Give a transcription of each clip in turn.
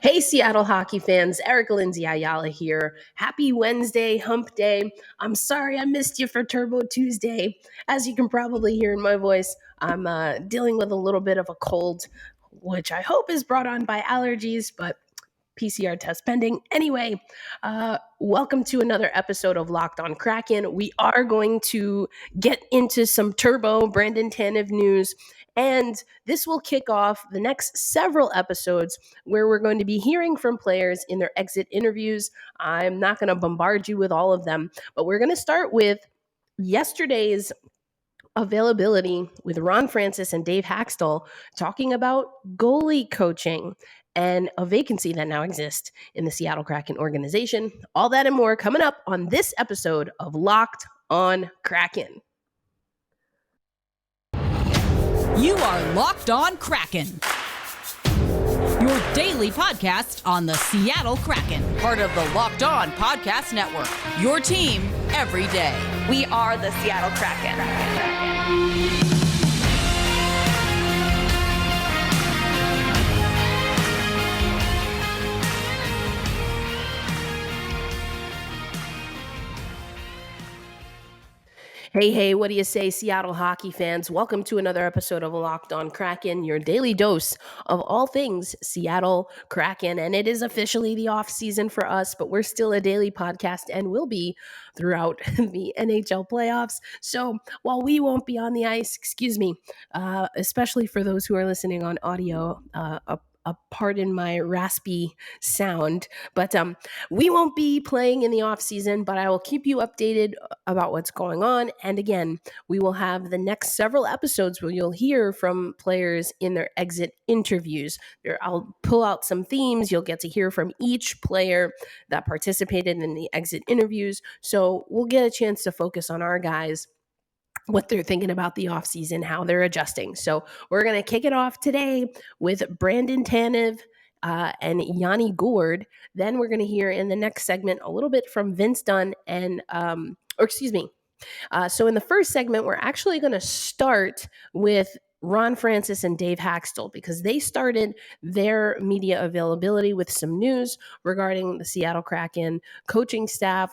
Hey, Seattle hockey fans, Eric Lindsay Ayala here. Happy Wednesday, hump day. I'm sorry I missed you for Turbo Tuesday. As you can probably hear in my voice, I'm dealing with a little bit of a cold, which I hope is brought on by allergies, but PCR test pending. Anyway, welcome to another episode of Locked On Kraken. We are going to get into some Turbo Brandon Tanev news, and this will kick off the next several episodes where we're going to be hearing from players in their exit interviews. I'm not going to bombard you with all of them, but we're going to start with yesterday's availability with Ron Francis and Dave Hakstol talking about goalie coaching and a vacancy that now exists in the Seattle Kraken organization. All that and more coming up on this episode of Locked On Kraken. You are Locked On Kraken, your daily podcast on the Seattle Kraken, part of the Locked On Podcast Network, your team every day. We are the Seattle Kraken. Hey, what do you say, Seattle hockey fans? Welcome to another episode of Locked On Kraken, your daily dose of all things Seattle Kraken. And it is officially the off season for us, but we're still a daily podcast and will be throughout the NHL playoffs. So while we won't be on the ice, especially for those who are listening on audio, pardon my raspy sound, but we won't be playing in the off season, but I will keep you updated about what's going on. And again, we will have the next several episodes where you'll hear from players in their exit interviews. I'll pull out some themes. You'll get to hear from each player that participated in the exit interviews. So we'll get a chance to focus on our guys, what they're thinking about the offseason, how they're adjusting. So we're going to kick it off today with Brandon Tanev and Yanni Gourde. Then we're going to hear in the next segment a little bit from Vince Dunn and, so in the first segment, we're actually going to start with Ron Francis and Dave Hakstol because they started their media availability with some news regarding the Seattle Kraken coaching staff.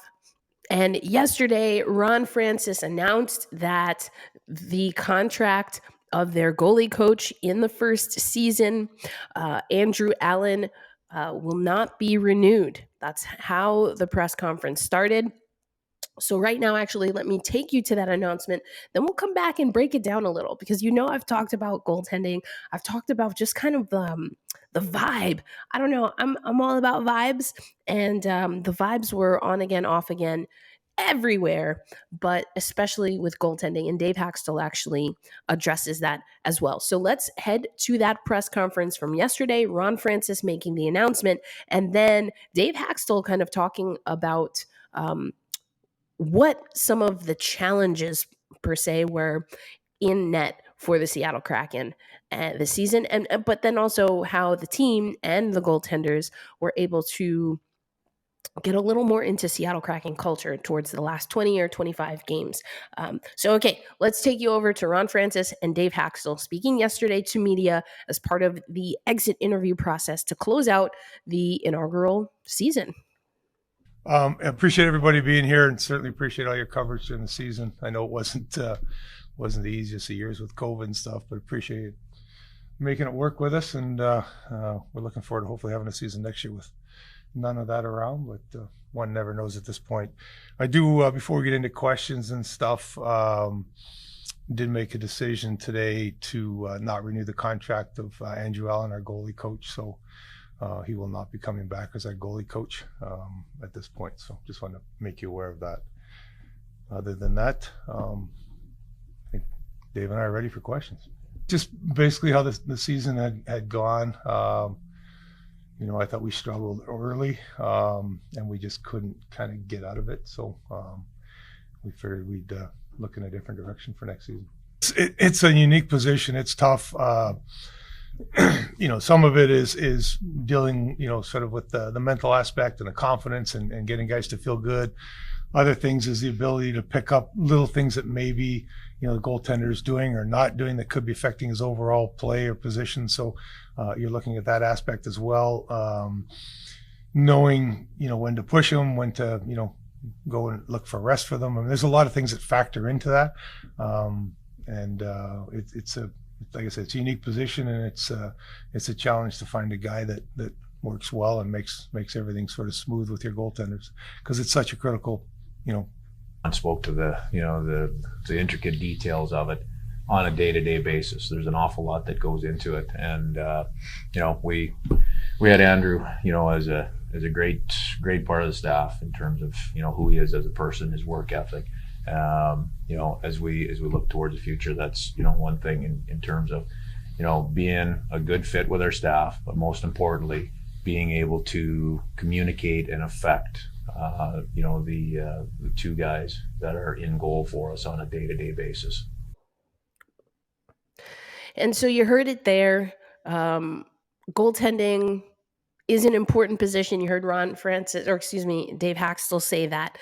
And yesterday, Ron Francis announced that the contract of their goalie coach in the first season, Andrew Allen, will not be renewed. That's how the press conference started. So right now, actually, let me take you to that announcement. Then we'll come back and break it down a little because I've talked about goaltending. I've talked about just kind of the vibe. I don't know. I'm all about vibes, and the vibes were on again, off again, everywhere, but especially with goaltending. And Dave Hakstol actually addresses that as well. So let's head to that press conference from yesterday. Ron Francis making the announcement, and then Dave Hakstol kind of talking about what some of the challenges per se were in net for the Seattle Kraken this season, but then also how the team and the goaltenders were able to get a little more into Seattle Kraken culture towards the last 20 or 25 games. Okay, let's take you over to Ron Francis and Dave Hakstol speaking yesterday to media as part of the exit interview process to close out the inaugural season. I appreciate everybody being here and certainly appreciate all your coverage during the season. I know it wasn't the easiest of years with COVID and stuff, but appreciate you making it work with us. And we're looking forward to hopefully having a season next year with none of that around, but one never knows at this point. I do, before we get into questions and stuff, did make a decision today to not renew the contract of Andrew Allen, our goalie coach. So he will not be coming back as our goalie coach at this point. So just want to make you aware of that. Other than that, I think Dave and I are ready for questions. Just basically how the season had gone. I thought we struggled early and we just couldn't kind of get out of it. So we figured we'd look in a different direction for next season. It's a unique position. It's tough. Some of it is dealing, sort of with the mental aspect and the confidence and getting guys to feel good. Other things is the ability to pick up little things that maybe, the goaltender is doing or not doing that could be affecting his overall play or position. So you're looking at that aspect as well. Knowing, when to push them, when to, go and look for rest for them. I mean, there's a lot of things that factor into that. It's like I said, it's a unique position, and it's a challenge to find a guy that works well and makes everything sort of smooth with your goaltenders, because it's such a critical, I spoke to the intricate details of it on a day-to-day basis. There's an awful lot that goes into it, and we had Andrew, as a great part of the staff in terms of who he is as a person, his work ethic. As we look towards the future, that's one thing in terms of being a good fit with our staff, but most importantly, being able to communicate and affect the two guys that are in goal for us on a day-to-day basis. And so you heard it there. Goaltending is an important position. You heard Dave Hakstol say that.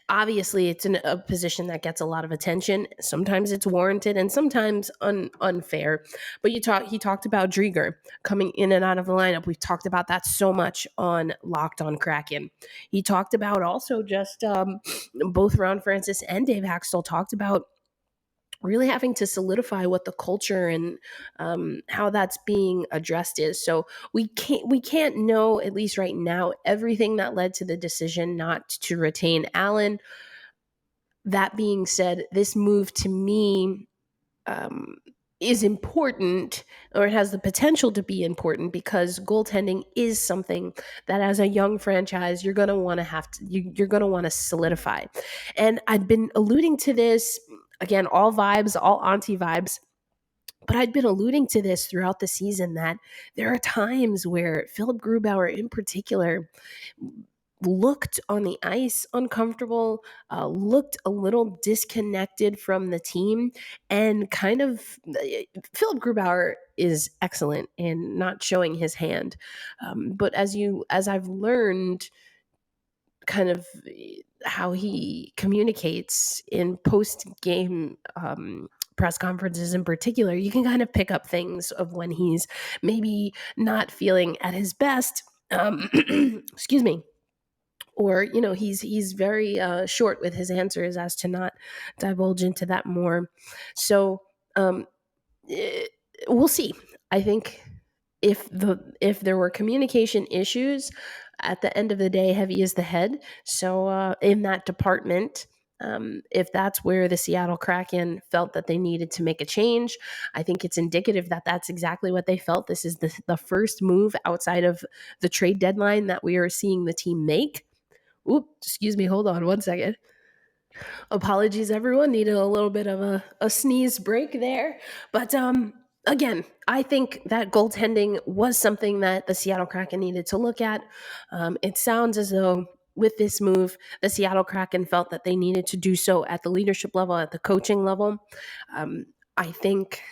Obviously, it's a position that gets a lot of attention. Sometimes it's warranted and sometimes unfair. But he talked about Drieger coming in and out of the lineup. We've talked about that so much on Locked On Kraken. He talked about also just both Ron Francis and Dave Hakstol talked about really having to solidify what the culture and how that's being addressed is. So we can't know, at least right now, everything that led to the decision not to retain Allen. That being said, this move to me is important, or it has the potential to be important, because goaltending is something that as a young franchise you're going to want to solidify. And I'd been alluding to this, again, all vibes, all auntie vibes, but I'd been alluding to this throughout the season, that there are times where Philipp Grubauer in particular looked on the ice uncomfortable, looked a little disconnected from the team, and kind of Philipp Grubauer is excellent in not showing his hand. But as I've learned kind of how he communicates in post-game press conferences in particular, you can kind of pick up things of when he's maybe not feeling at his best. Excuse me. Or, he's very short with his answers, as to not divulge into that more. So we'll see. I think if there were communication issues, at the end of the day, heavy is the head. So in that department, if that's where the Seattle Kraken felt that they needed to make a change, I think it's indicative that that's exactly what they felt. This is the first move outside of the trade deadline that we are seeing the team make. Oop, excuse me. Hold on one second. Apologies, everyone. Needed a little bit of a sneeze break there. But again, I think that goaltending was something that the Seattle Kraken needed to look at. It sounds as though with this move, the Seattle Kraken felt that they needed to do so at the leadership level, at the coaching level. I think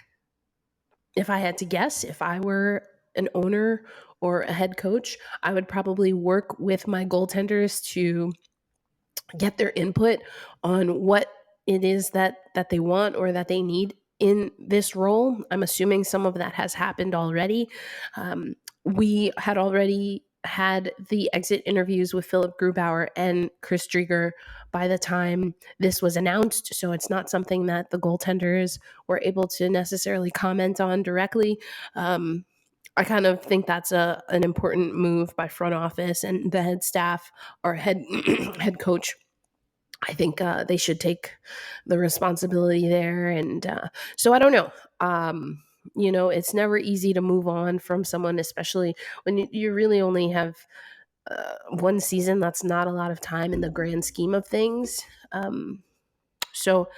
if I had to guess, if I were an owner or a head coach, I would probably work with my goaltenders to get their input on what it is that they want or that they need in this role. I'm assuming some of that has happened already. We had already had the exit interviews with Philipp Grubauer and Chris Drieger by the time this was announced. So it's not something that the goaltenders were able to necessarily comment on directly. I kind of think that's an important move by front office and the head staff or head coach. I think they should take the responsibility there. And so I don't know. It's never easy to move on from someone, especially when you really only have one season. That's not a lot of time in the grand scheme of things. So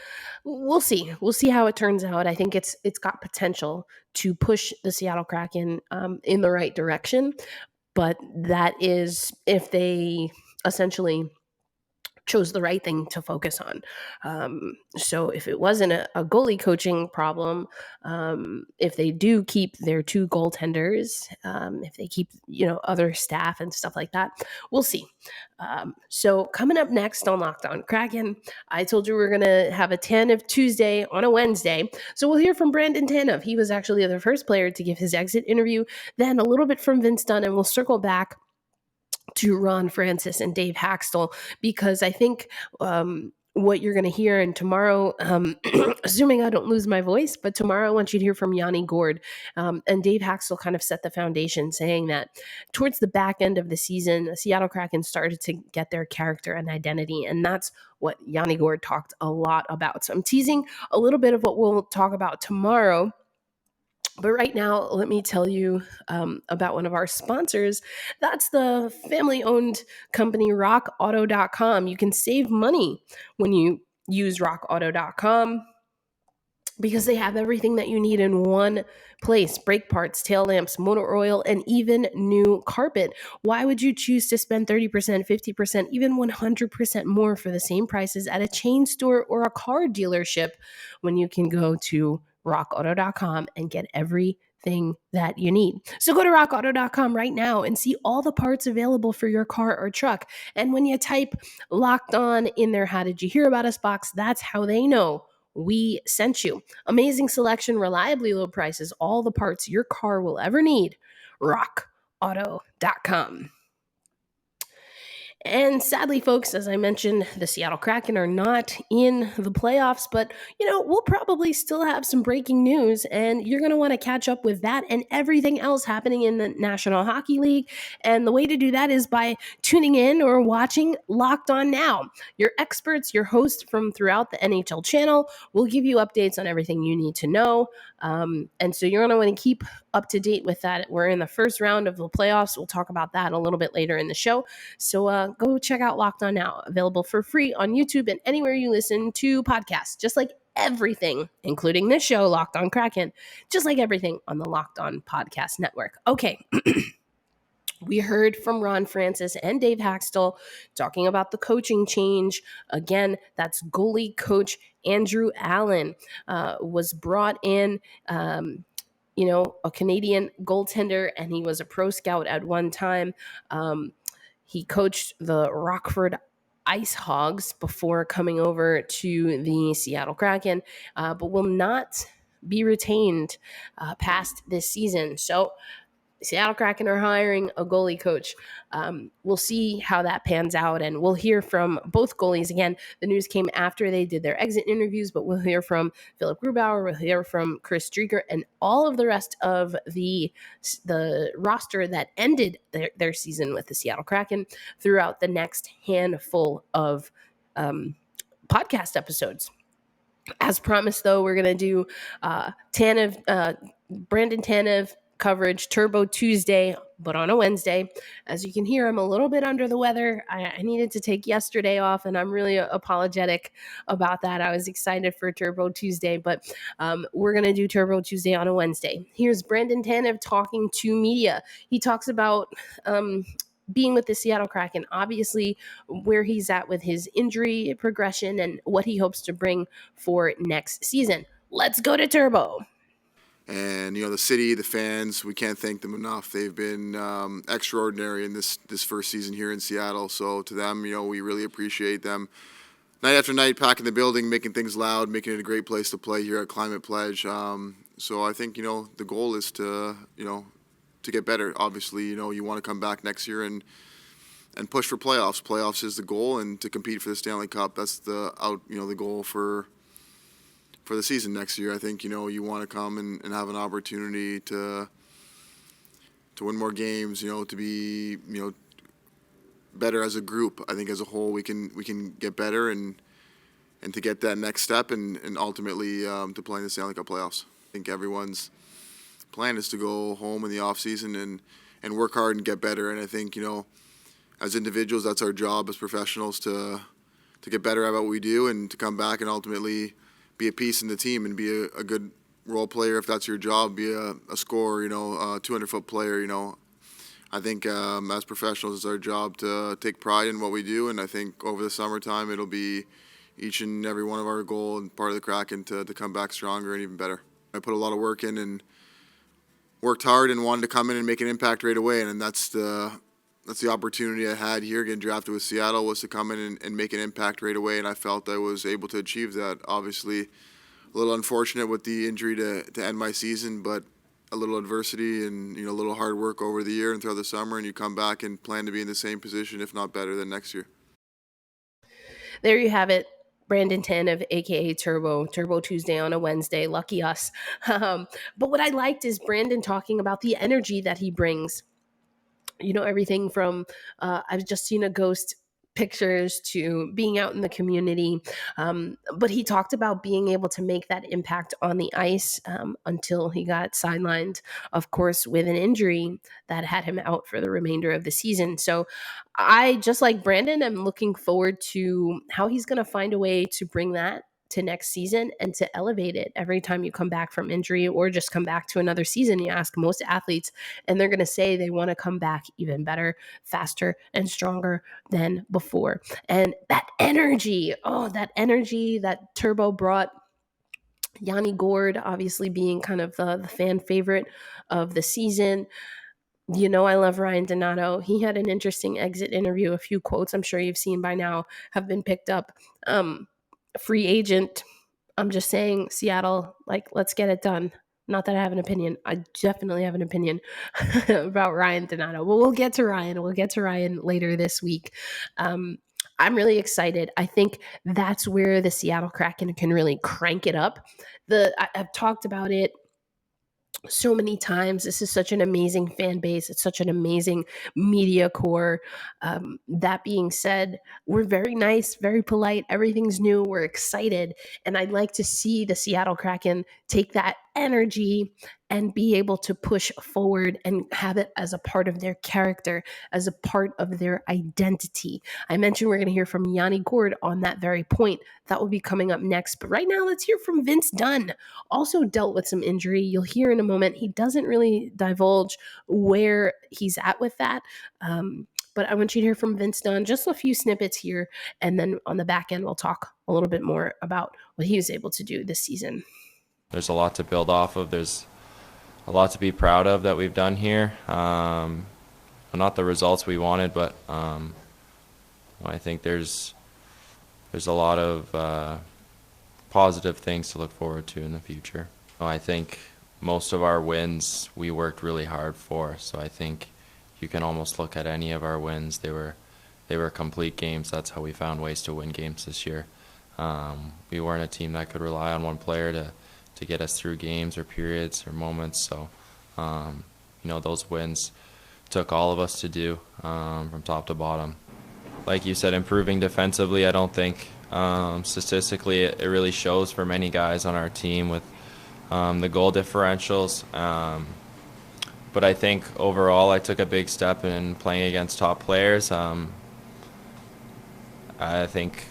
we'll see. We'll see how it turns out. I think it's got potential to push the Seattle Kraken in the right direction. But that is if they essentially chose the right thing to focus on. So if it wasn't a goalie coaching problem, if they do keep their 2 goaltenders, if they keep, other staff and stuff like that, we'll see. So coming up next on Locked On Kraken, I told you we're going to have a Tanev Tuesday on a Wednesday. So we'll hear from Brandon Tanev. He was actually the first player to give his exit interview, then a little bit from Vince Dunn, and we'll circle back to Ron Francis and Dave Hakstol, because I think what you're going to hear, and tomorrow, assuming I don't lose my voice, but tomorrow I want you to hear from Yanni Gourde. And Dave Hakstol kind of set the foundation, saying that towards the back end of the season, the Seattle Kraken started to get their character and identity, and that's what Yanni Gourde talked a lot about. So I'm teasing a little bit of what we'll talk about tomorrow. But right now, let me tell you about one of our sponsors. That's the family-owned company, rockauto.com. You can save money when you use rockauto.com, because they have everything that you need in one place: brake parts, tail lamps, motor oil, and even new carpet. Why would you choose to spend 30%, 50%, even 100% more for the same prices at a chain store or a car dealership when you can go to rockauto.com and get everything that you need? So go to rockauto.com right now and see all the parts available for your car or truck. And when you type Locked On in their "How did you hear about us" box, that's how they know we sent you. Amazing selection, reliably low prices, all the parts your car will ever need. rockauto.com. And sadly, folks, as I mentioned, the Seattle Kraken are not in the playoffs, but, we'll probably still have some breaking news, and you're going to want to catch up with that and everything else happening in the National Hockey League. And the way to do that is by tuning in or watching Locked On Now. Your experts, your hosts from throughout the NHL channel will give you updates on everything you need to know. And so you're going to want to keep up to date with that. We're in the first round of the playoffs. We'll talk about that a little bit later in the show. So go check out Locked On Now, available for free on YouTube and anywhere you listen to podcasts, just like everything, including this show, Locked On Kraken, just like everything on the Locked On Podcast Network. Okay. We heard from Ron Francis and Dave Hakstol talking about the coaching change. Again, that's goalie coach Andrew Allen was brought in, a Canadian goaltender, and he was a pro scout at one time. He coached the Rockford Ice Hogs before coming over to the Seattle Kraken, but will not be retained past this season. So Seattle Kraken are hiring a goalie coach. We'll see how that pans out, and we'll hear from both goalies. Again, the news came after they did their exit interviews, but we'll hear from Philip Grubauer, we'll hear from Chris Streaker, and all of the rest of the roster that ended their season with the Seattle Kraken throughout the next handful of podcast episodes. As promised, though, we're going to do Brandon Tanev coverage Turbo Tuesday, but on a Wednesday. As you can hear, I'm a little bit under the weather. I needed to take yesterday off, and I'm really apologetic about that. I was excited for Turbo Tuesday, but we're going to do Turbo Tuesday on a Wednesday. Here's Brandon Tanev talking to media. He talks about being with the Seattle Kraken, obviously where he's at with his injury progression and what he hopes to bring for next season. Let's go to Turbo. And, the city, the fans, we can't thank them enough. They've been extraordinary in this first season here in Seattle. So to them, we really appreciate them. Night after night, packing the building, making things loud, making it a great place to play here at Climate Pledge. So I think, the goal is to get better. Obviously, you want to come back next year and push for playoffs. Playoffs is the goal, and to compete for the Stanley Cup, that's the goal for the season next year. I think, you want to come and have an opportunity to win more games, to be, better as a group. I think as a whole we can get better and to get that next step and ultimately to play in the Stanley Cup playoffs. I think everyone's plan is to go home in the off season and work hard and get better. And I think, as individuals, that's our job as professionals to get better at what we do and to come back and ultimately be a piece in the team and be a good role player if that's your job, be a scorer, a 200-foot player, I think as professionals, it's our job to take pride in what we do, and I think over the summertime, it'll be each and every one of our goal and part of the Kraken to come back stronger and even better. I put a lot of work in and worked hard and wanted to come in and make an impact right away, and that's the opportunity I had here getting drafted with Seattle, was to come in and make an impact right away, and I felt I was able to achieve that. Obviously, a little unfortunate with the injury to end my season, but a little adversity and a little hard work over the year and throughout the summer, and you come back and plan to be in the same position, if not better, than next year. There you have it. Brandon Tanev, aka Turbo Tuesday on a Wednesday. Lucky us. But what I liked is Brandon talking about the energy that he brings. Everything from I've just seen a ghost pictures to being out in the community. But he talked about being able to make that impact on the ice until he got sidelined, of course, with an injury that had him out for the remainder of the season. So I, just like Brandon, am looking forward to how he's going to find a way to bring that to next season and to elevate it every time you come back from injury or just come back to another season. You ask most athletes and they're going to say they want to come back even better, faster, and stronger than before. And that energy that Turbo brought, Yanni Gourde obviously being kind of the fan favorite of the season. I love Ryan Donato. He had an interesting exit interview. A few quotes I'm sure you've seen by now have been picked up. Free agent. I'm just saying, Seattle, let's get it done. Not that I have an opinion. I definitely have an opinion about Ryan Donato. But we'll get to Ryan. We'll get to Ryan later this week. I'm really excited. I think that's where the Seattle Kraken can really crank it up. I've talked about it so many times. This is such an amazing fan base. It's such an amazing media core. That being said, we're very nice, very polite. Everything's new. We're excited. And I'd like to see the Seattle Kraken take that energy and be able to push forward and have it as a part of their character, as a part of their identity. I mentioned we're going to hear from Yanni Gourde on that very point. That will be coming up next. But right now, let's hear from Vince Dunn. Also dealt with some injury. You'll hear in a moment. He doesn't really divulge where he's at with that. But I want you to hear from Vince Dunn, just a few snippets here. And then on the back end, we'll talk a little bit more about what he was able to do this season. There's a lot to build off of. There's a lot to be proud of that we've done here. Not the results we wanted, but I think there's a lot of positive things to look forward to in the future. I think most of our wins we worked really hard for, so I think you can almost look at any of our wins. They were complete games. That's how we found ways to win games this year. We weren't a team that could rely on one player to get us through games or periods or moments. So, those wins took all of us to do from top to bottom. Like you said, improving defensively, I don't think statistically it really shows for many guys on our team with the goal differentials. But I think overall I took a big step in playing against top players. I think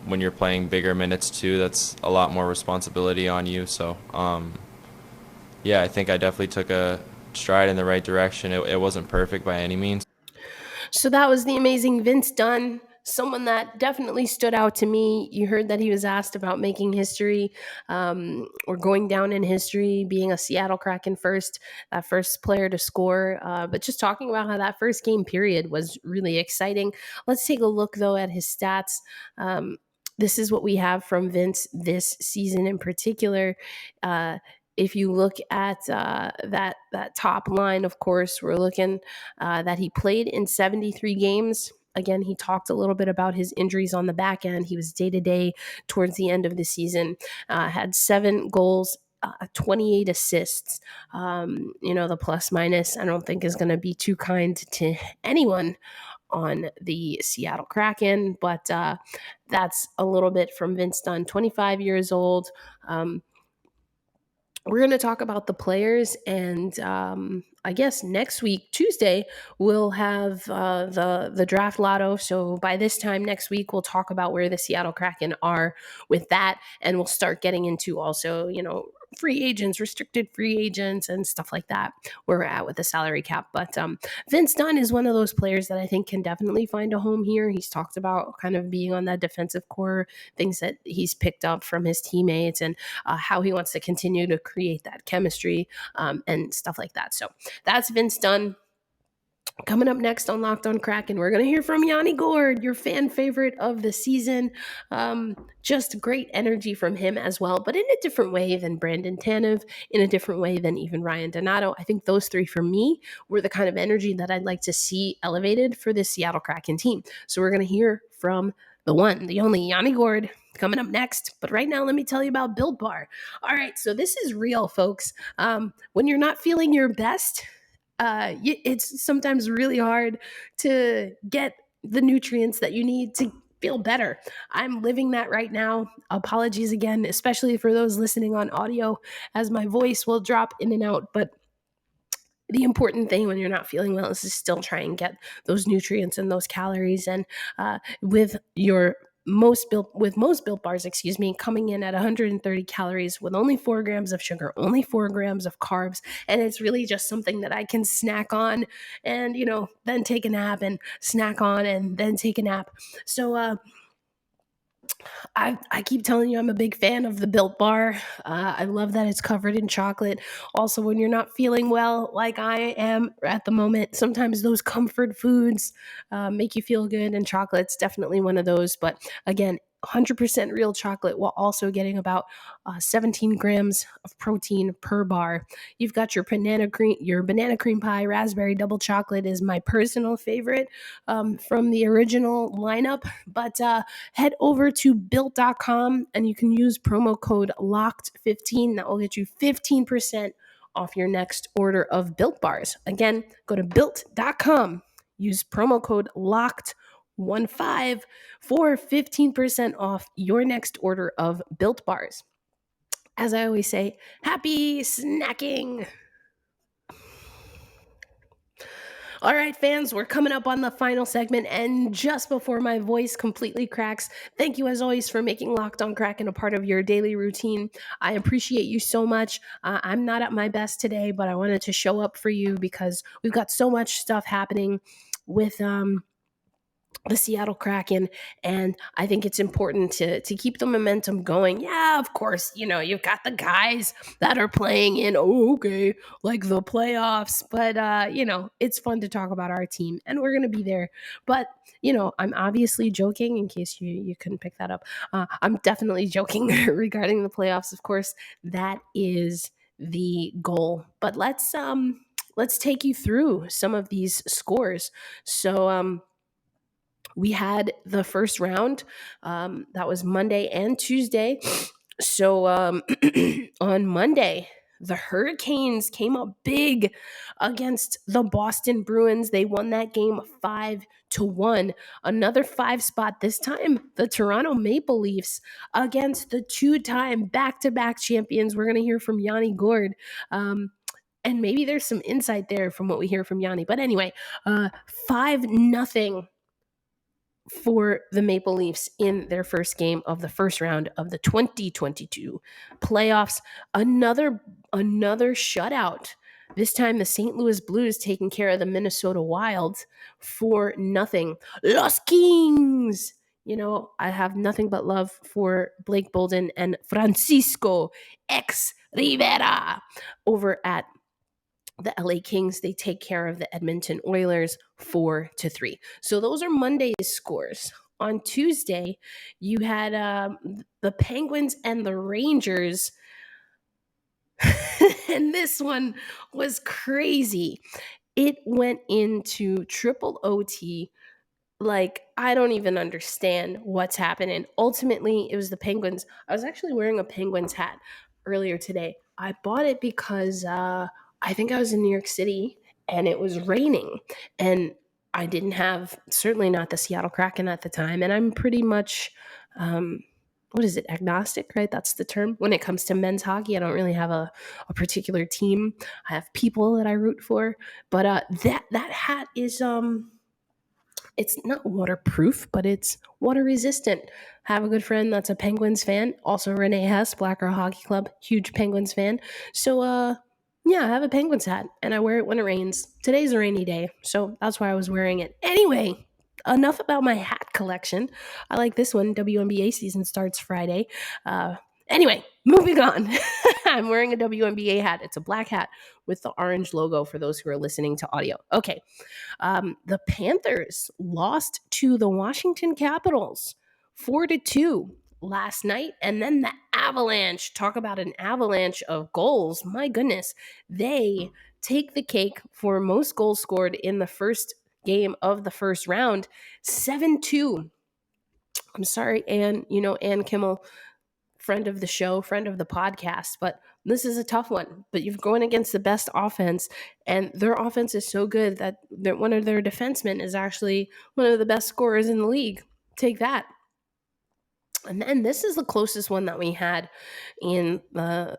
when you're playing bigger minutes too, that's a lot more responsibility on you. So, I think I definitely took a stride in the right direction. It wasn't perfect by any means. So that was the amazing Vince Dunn, someone that definitely stood out to me. You heard that he was asked about making history or going down in history, being a Seattle Kraken first player to score. But just talking about how that first game period was really exciting. Let's take a look, though, at his stats. This is what we have from Vince this season in particular. If you look at that top line, of course, we're looking that he played in 73 games. Again, he talked a little bit about his injuries on the back end. He was day-to-day towards the end of the season, had 7 goals, 28 assists. The plus minus, I don't think is going to be too kind to anyone on the Seattle Kraken, but that's a little bit from Vince Dunn, 25 years old. We're going to talk about the players, and I guess next week, Tuesday, we'll have the draft lotto. So by this time next week, we'll talk about where the Seattle Kraken are with that, and we'll start getting into also, free agents, restricted free agents, and stuff like that, where we're at with the salary cap. But Vince Dunn is one of those players that I think can definitely find a home here. He's talked about kind of being on that defensive core, things that he's picked up from his teammates, and how he wants to continue to create that chemistry and stuff like that. So that's Vince Dunn. Coming up next on Locked On Kraken, we're going to hear from Yanni Gourde, your fan favorite of the season. Just great energy from him as well, but in a different way than Brandon Tanev, in a different way than even Ryan Donato. I think those three, for me, were the kind of energy that I'd like to see elevated for this Seattle Kraken team. So we're going to hear from the one, the only Yanni Gourde coming up next. But right now, let me tell you about Built Bar. All right, so this is real, folks. When you're not feeling your best, it's sometimes really hard to get the nutrients that you need to feel better. I'm living that right now. Apologies again, especially for those listening on audio, as my voice will drop in and out. But the important thing when you're not feeling well is to still try and get those nutrients and those calories. And with most built bars, coming in at 130 calories with only 4 grams of sugar, only 4 grams of carbs. And it's really just something that I can snack on and, then take a nap, and snack on and then take a nap. So, I keep telling you I'm a big fan of the Built Bar. I love that it's covered in chocolate. Also, when you're not feeling well like I am at the moment, sometimes those comfort foods make you feel good, and chocolate's definitely one of those. But again, 100% real chocolate, while also getting about 17 grams of protein per bar. You've got your banana cream pie. Raspberry double chocolate is my personal favorite from the original lineup. But head over to built.com and you can use promo code LOCKED15. That will get you 15% off your next order of Built Bars. Again, go to built.com, use promo code LOCKED15 for 15% off your next order of Built Bars. As I always say, happy snacking. All right, fans, we're coming up on the final segment, and just before my voice completely cracks, thank you as always for making Locked On Kraken a part of your daily routine. I appreciate you so much. I'm not at my best today, but I wanted to show up for you because we've got so much stuff happening with the Seattle Kraken, and I think it's important to keep the momentum going. Yeah, of course, you've got the guys that are playing in, like the playoffs, but, it's fun to talk about our team, and we're going to be there. But, I'm obviously joking, in case you couldn't pick that up. I'm definitely joking regarding the playoffs. Of course, that is the goal. But let's take you through some of these scores. So, we had the first round. That was Monday and Tuesday. So on Monday, the Hurricanes came up big against the Boston Bruins. They won that game 5-1. Another 5 spot this time, the Toronto Maple Leafs against the 2-time back-to-back champions. We're going to hear from Yanni Gourde. And maybe there's some insight there from what we hear from Yanni. But anyway, 5-0 for the Maple Leafs in their first game of the first round of the 2022 playoffs. Another shutout. This time the St. Louis Blues taking care of the Minnesota Wild 4-0. Los Kings! I have nothing but love for Blake Bolden and Francisco X Rivera over at the LA Kings. They take care of the Edmonton Oilers 4-3. So those are Monday's scores. On Tuesday, you had the Penguins and the Rangers. And this one was crazy. It went into triple OT. Like, I don't even understand what's happening. Ultimately, it was the Penguins. I was actually wearing a Penguins hat earlier today. I bought it because I think I was in New York City and it was raining, and I didn't have, certainly not the Seattle Kraken at the time. And I'm pretty much, agnostic, right? That's the term. When it comes to men's hockey, I don't really have a particular team. I have people that I root for, but that hat is it's not waterproof, but it's water resistant. Have a good friend that's a Penguins fan. Also Renee Hess, Black Girl Hockey Club, huge Penguins fan. So yeah, I have a Penguins hat and I wear it when it rains. Today's a rainy day, so that's why I was wearing it. Anyway, enough about my hat collection. I like this one. WNBA season starts Friday. Anyway, moving on. I'm wearing a WNBA hat. It's a black hat with the orange logo for those who are listening to audio. Okay. The Panthers lost to the Washington Capitals 4-2 last night. And then the Avalanche, talk about an avalanche of goals. My goodness. They take the cake for most goals scored in the first game of the first round, 7-2. I'm sorry, Ann, Ann Kimmel, friend of the show, friend of the podcast, but this is a tough one. But you're going against the best offense, and their offense is so good that one of their defensemen is actually one of the best scorers in the league. Take that. And then this is the closest one that we had in the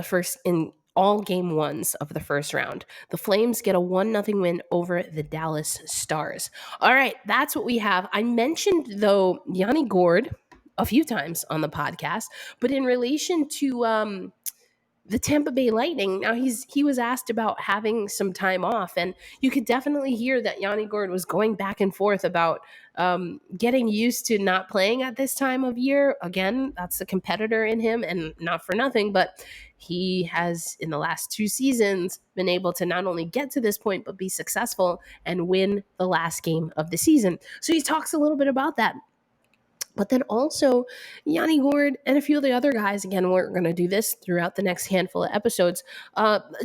first, in all game ones of the first round. The Flames get a 1-0 win over the Dallas Stars. All right, that's what we have. I mentioned, though, Yanni Gourde a few times on the podcast, but in relation to the Tampa Bay Lightning, now he was asked about having some time off, and you could definitely hear that Yanni Gourde was going back and forth about getting used to not playing at this time of year. Again, that's the competitor in him, and not for nothing, but he has, in the last 2 seasons, been able to not only get to this point, but be successful and win the last game of the season. So he talks a little bit about that. But then also Yanni Gourde and a few of the other guys, again, we're going to do this throughout the next handful of episodes,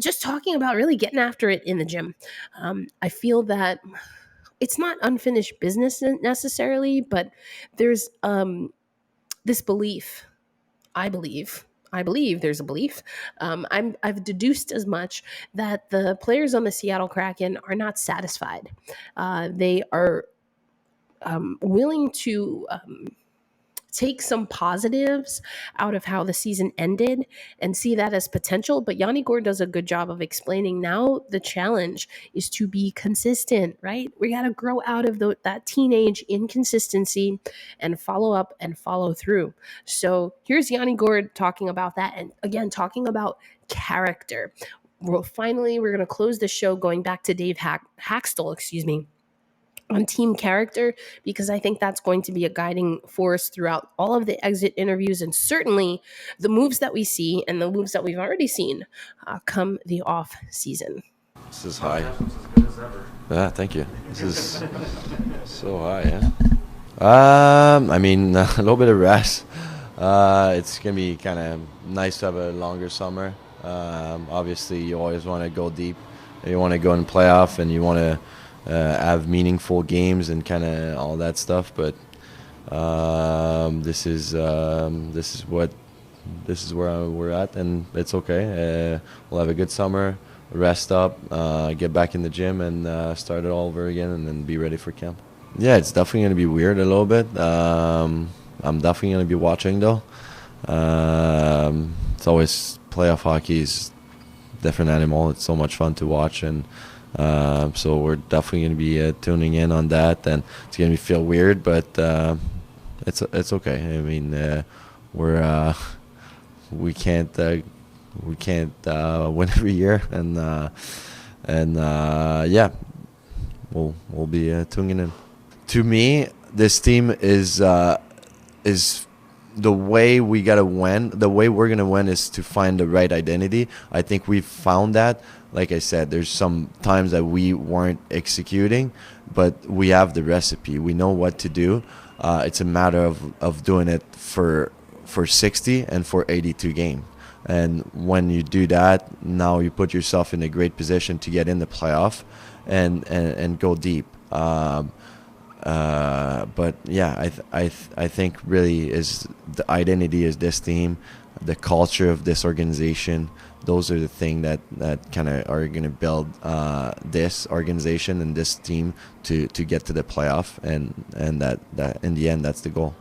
just talking about really getting after it in the gym. I feel that it's not unfinished business necessarily, but there's this belief, I believe there's a belief. I've deduced as much that the players on the Seattle Kraken are not satisfied. They are willing to take some positives out of how the season ended and see that as potential. But Yanni Gourde does a good job of explaining now the challenge is to be consistent, right? We got to grow out of that teenage inconsistency and follow up and follow through. So here's Yanni Gourde talking about that. And again, talking about character. We're going to close the show going back to Dave Hakstol, on team character, because I think that's going to be a guiding force throughout all of the exit interviews and certainly the moves that we see and the moves that we've already seen come the off season. This is high. Yeah, thank you. This is so high, yeah. I mean, a little bit of rest. It's going to be kind of nice to have a longer summer. Obviously, you always want to go deep. You want to go in playoff and you want to have meaningful games and kind of all that stuff, but this is where we're at, and it's okay. We'll have a good summer, rest up, get back in the gym, and start it all over again, and then be ready for camp. Yeah, it's definitely going to be weird a little bit. I'm definitely going to be watching though. It's always playoff hockey is a different animal. It's so much fun to watch, and so we're definitely going to be tuning in on that, and it's going to feel weird, but it's okay. I mean, we can't win every year, and yeah, we'll be tuning in. To me, this team is the way we gotta win. The way we're gonna win is to find the right identity. I think we've found that. Like I said, there's some times that we weren't executing, but we have the recipe. We know what to do. It's a matter of doing it for 60 and for 82 games. And when you do that, now you put yourself in a great position to get in the playoff and go deep. But yeah, I think really is the identity is this team, the culture of this organization. Those are the things that kind of are going to build this organization and this team to get to the playoff, and that in the end, that's the goal.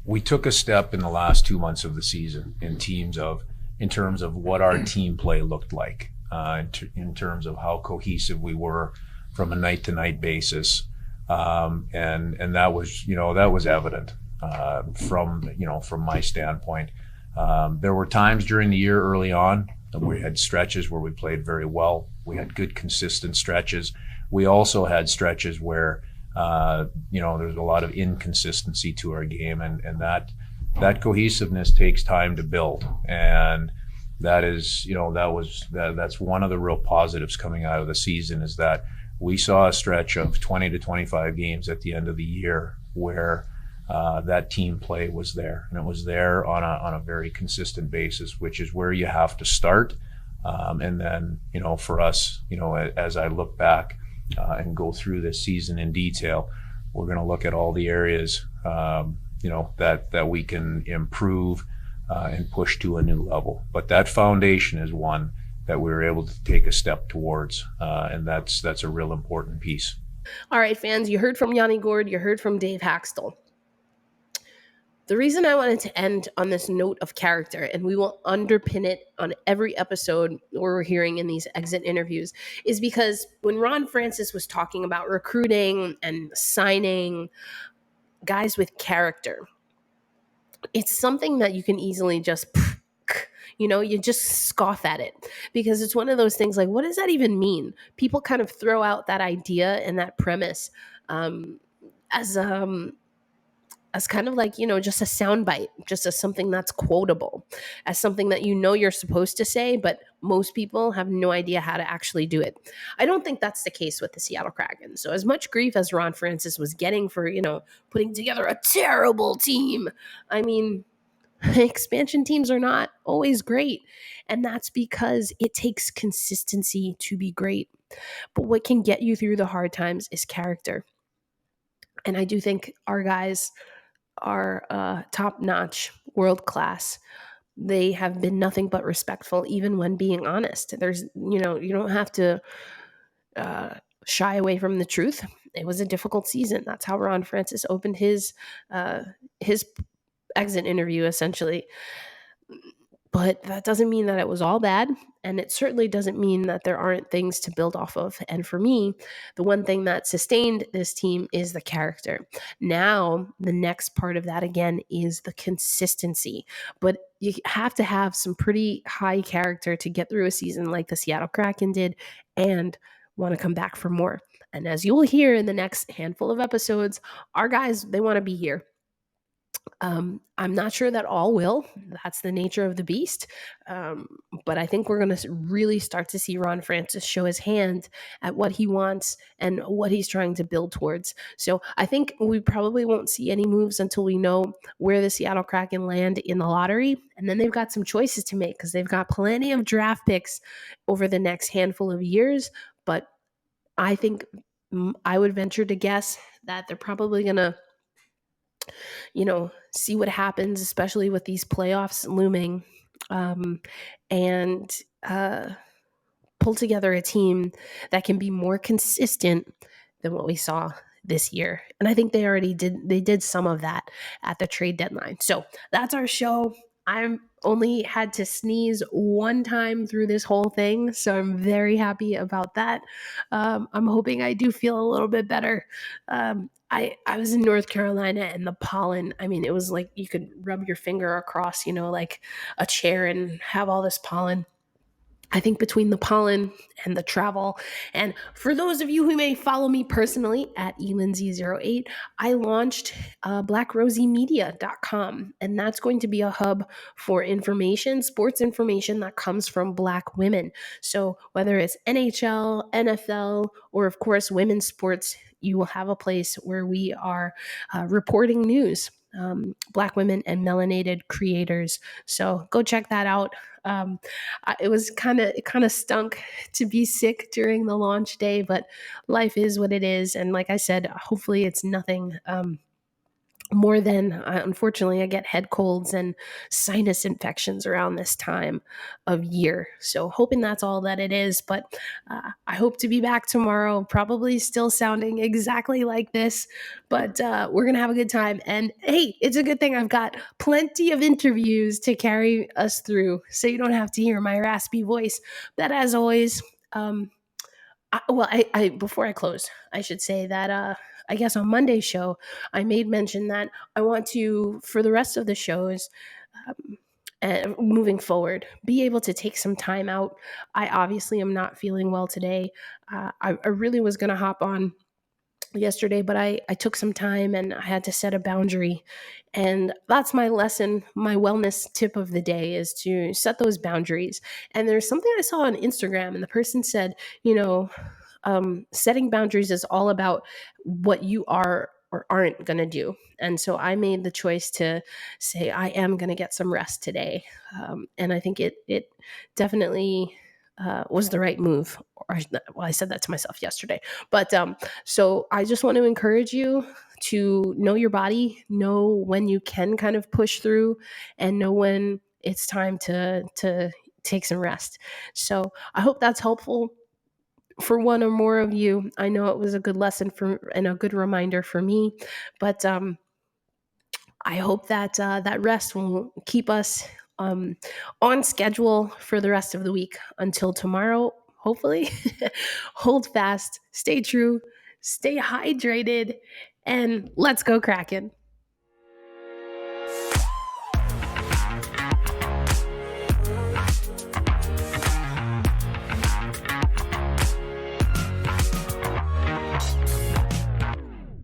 We took a step in the last 2 months of the season in terms of what our team play looked like, in terms of how cohesive we were from a night-to-night basis. And that was evident from my standpoint. There were times during the year early on that we had stretches where we played very well. We had good consistent stretches. We also had stretches where there's a lot of inconsistency to our game, and that cohesiveness takes time to build. And that's one of the real positives coming out of the season, is that we saw a stretch of 20 to 25 games at the end of the year where that team play was there, and it was there on a very consistent basis, which is where you have to start. And then, for us, as I look back and go through this season in detail, we're going to look at all the areas, that we can improve and push to a new level. But that foundation is one that we were able to take a step towards, and that's a real important piece. All right, fans, you heard from Yanni Gourde, you heard from Dave Hakstol. The reason I wanted to end on this note of character, and we will underpin it on every episode we're hearing in these exit interviews, is because when Ron Francis was talking about recruiting and signing guys with character, it's something that you can easily just, you just scoff at it, because it's one of those things like, what does that even mean? People kind of throw out that idea and that premise as kind of like, just a soundbite, just as something that's quotable, as something that you're supposed to say, but most people have no idea how to actually do it. I don't think that's the case with the Seattle Kraken. So as much grief as Ron Francis was getting for, putting together a terrible team, I mean, expansion teams are not always great. And that's because it takes consistency to be great. But what can get you through the hard times is character. And I do think our guys are top-notch, world-class. They have been nothing but respectful, even when being honest. There's, you don't have to shy away from the truth. It was a difficult season. That's how Ron Francis opened his exit interview, essentially. But that doesn't mean that it was all bad. And it certainly doesn't mean that there aren't things to build off of. And for me, the one thing that sustained this team is the character. Now, the next part of that, again, is the consistency. But you have to have some pretty high character to get through a season like the Seattle Kraken did and want to come back for more. And as you'll hear in the next handful of episodes, our guys, they want to be here. I'm not sure that all will. That's the nature of the beast. But I think we're going to really start to see Ron Francis show his hand at what he wants and what he's trying to build towards. So I think we probably won't see any moves until we know where the Seattle Kraken land in the lottery. And then they've got some choices to make because they've got plenty of draft picks over the next handful of years. But I think I would venture to guess that they're probably going to see what happens, especially with these playoffs looming, and pull together a team that can be more consistent than what we saw this year. And I think they did some of that at the trade deadline. So that's our show. I'm only had to sneeze one time through this whole thing, so I'm very happy about that. I'm hoping I do feel a little bit better. I was in North Carolina, and the pollen, I mean, it was like you could rub your finger across, like a chair and have all this pollen. I think between the pollen and the travel, and for those of you who may follow me personally at elindsay08, I launched blackrosymedia.com, and that's going to be a hub for information, sports information that comes from Black women. So whether it's NHL, NFL, or of course women's sports, you will have a place where we are reporting news. Black women and melanated creators. So go check that out. It kind of stunk to be sick during the launch day, but life is what it is. And like I said, hopefully it's nothing more than, unfortunately, I get head colds and sinus infections around this time of year. So hoping that's all that it is. But I hope to be back tomorrow, probably still sounding exactly like this. But we're going to have a good time. And hey, it's a good thing I've got plenty of interviews to carry us through, so you don't have to hear my raspy voice. But as always, I before I close, I should say that I guess on Monday's show, I made mention that I want to, for the rest of the shows, moving forward, be able to take some time out. I obviously am not feeling well today. I really was going to hop on yesterday, but I took some time and I had to set a boundary. And that's my lesson, my wellness tip of the day is to set those boundaries. And there's something I saw on Instagram, and the person said, setting boundaries is all about what you are or aren't going to do. And so I made the choice to say, I am going to get some rest today. And I think it definitely was the right move. Well, I said that to myself yesterday. But so I just want to encourage you to know your body, know when you can kind of push through, and know when it's time to take some rest. So I hope that's helpful for one or more of you. I know it was a good lesson and a good reminder for me, but I hope that that rest will keep us on schedule for the rest of the week until tomorrow. Hopefully, hold fast, stay true, stay hydrated, and let's go Kraken.